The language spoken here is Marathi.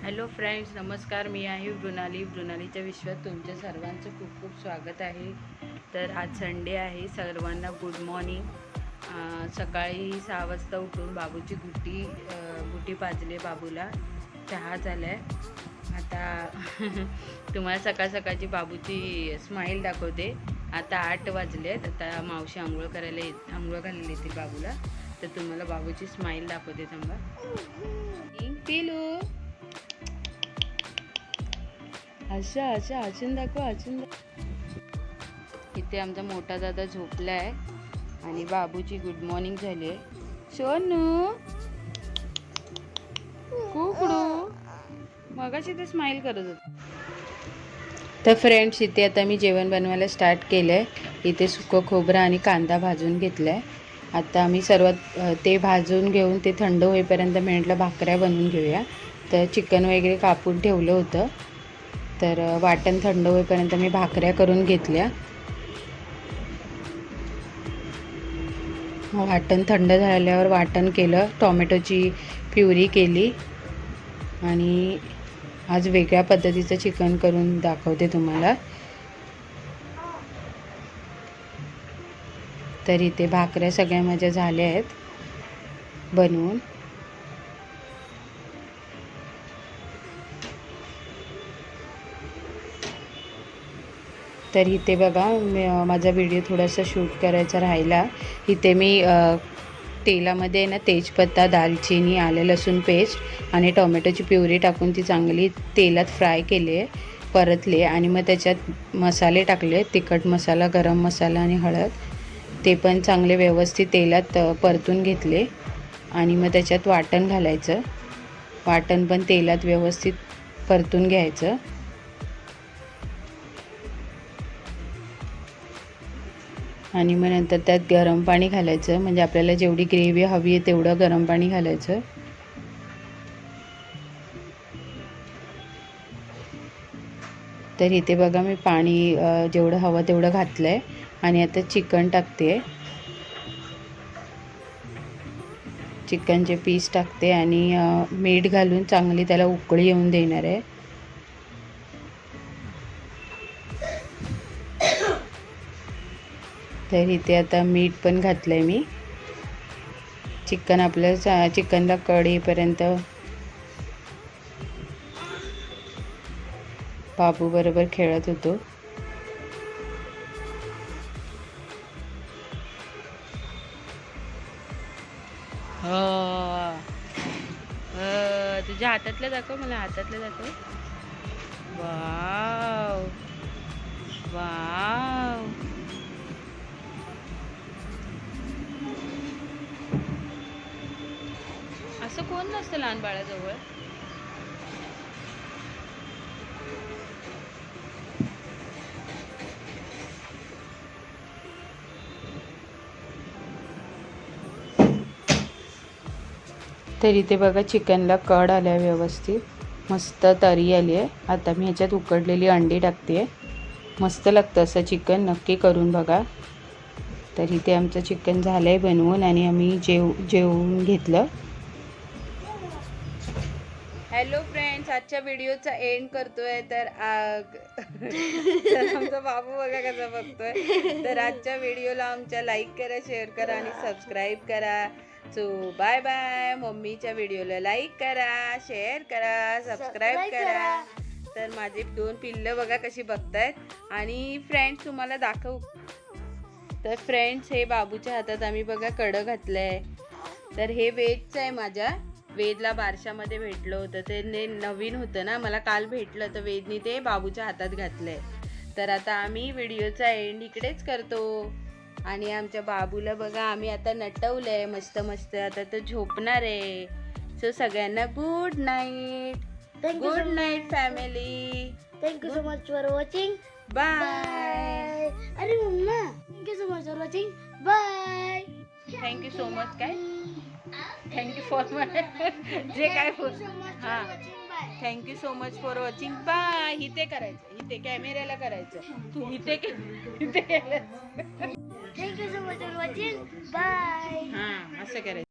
हॅलो फ्रेंड्स, नमस्कार. मी आहे वृणालीच्या विश्वात तुमच्या सर्वांचं खूप खूप स्वागत आहे. तर आज संडे आहे. सर्वांना गुड मॉर्निंग. सकाळी 6 वाजता उठून बाबूची गुटी पाजले. बाबूला चहा झाला आहे. आता तुम्हाला सकाळ सकाळची बाबूची स्माईल दाखवते. आता 8 वाजलेत. आता मावशी आंघोळ घालायला येतील बाबूला. तर तुम्हाला बाबूची स्माईल दाखवते. थांबा. पिलू अशा अचून दाखव. इथे आमचा मोठा दादा झोपला आहे आणि बाबूची गुड मॉर्निंग झाली आहे. सोनू कुकडू मगाशी ते स्माईल करत होत. तर फ्रेंड्स, इथे आता मी जेवण बनवायला स्टार्ट केलं आहे. इथे सुकं खोबरं आणि कांदा भाजून घेतला आहे. आता आम्ही सर्वात ते भाजून घेऊन ते थंड होईपर्यंत म्हटलं भाकऱ्या बनवून घेऊया. तर चिकन वगैरे कापून ठेवलं होतं. तर वाटण थंड होईपर्यंत मी भाकऱ्या करून घेतल्या. वाटण थंड झाल्यावर वाटण केलं, टोमॅटोची प्युरी केली आणि आज वेगळ्या पद्धतीचं चिकन करून दाखवते तुम्हाला. तर इथे भाकऱ्या सगळ्या माझ्या झाल्या आहेत बनवून. तर इथे बघा, माझा व्हिडिओ थोडासा शूट करायचा राहिला. इथे मी तेलामध्ये ना तेजपत्ता, दालचिनी, आलं लसूण पेस्ट आणि टोमॅटोची प्युरी टाकून ती चांगली तेलात फ्राय केली आहे, परतले आणि मग त्याच्यात मसाले टाकले. तिखट मसाला, गरम मसाला आणि हळद. ते पण चांगले व्यवस्थित तेलात परतून घेतले आणि मग त्याच्यात वाटण घालायचं. वाटण पण तेलात व्यवस्थित परतून घ्यायचं. आणि मग नंतर त्यात गरम पाणी घालायचं. म्हणजे आपल्याला जेवढी ग्रेव्ही हवी आहे तेवढं गरम पाणी घालायचं. तर इथे बघा, मी पाणी जेवढं हवं तेवढं घातलं आहे आणि आता चिकन टाकते. चिकनचे पीस टाकते आणि मीठ घालून चांगली त्याला उकळी येऊन देणार आहे. तर इथे आता मीठ पण घातलं आहे मी. चिकनला कढ येईपर्यंत बाबू बरोबर खेळत होतो. तुझ्या हातातलं दाखव, मला हातातलं दाखव. Wow wow. असं कोण नसतं लहान बाळाजवळ. तर इथे बघा, चिकनला कढ आल्या व्यवस्थित, मस्त तरी आली आहे. आता मी ह्याच्यात उकडलेली अंडी टाकते. मस्त लागतं असं चिकन, नक्की करून बघा. तर इथे आमचं चिकन झालं आहे बनवून आणि आम्ही जेवून घेतलं. हॅलो फ्रेंड्स, आजच्या व्हिडिओचा एंड करतोय. तर आमचा बाबू बघा कसा बघतोय. तर आजच्या व्हिडिओला आमच्या लाईक करा, शेअर करा आणि सबस्क्राईब करा. So bye bye. मम्मीच्या व्हिडिओला लाईक करा, शेअर करा, सबस्क्राईब करा. तर माझे 2 पिल्लं बघा कशी बघतायत. आणि फ्रेंड्स तुम्हाला दाखवू. तर फ्रेंड्स, हे बाबूच्या हातात आम्ही बघा कडं घातलंय. तर हे वेदचं आहे. माझ्या वेदला बारशामध्ये भेटलं होतं. ते नवीन होतं ना, मला काल भेटलं. तर वेदनी ते बाबूच्या हातात घातलंय. तर आता आम्ही व्हिडिओचा एंड इकडेच करतो. आणि आमच्या बाबूला बघा आम्ही आता नटवलंय मस्त मस्त. आता तो झोपणार आहे. सो सगळ्यांना good night. Good night family. Thank you so much for watching. Bye. अरे मम्मा, thank you so much for watching. Bye. Thank you so much. काय थँक्यू फॉर जे काय हां, thank you so much for watching. Bye. इथे करायचं, इथे कॅमेऱ्याला करायचं. तू इथे केलं. Thank you so much for watching. Bye. हां, असं करायचं.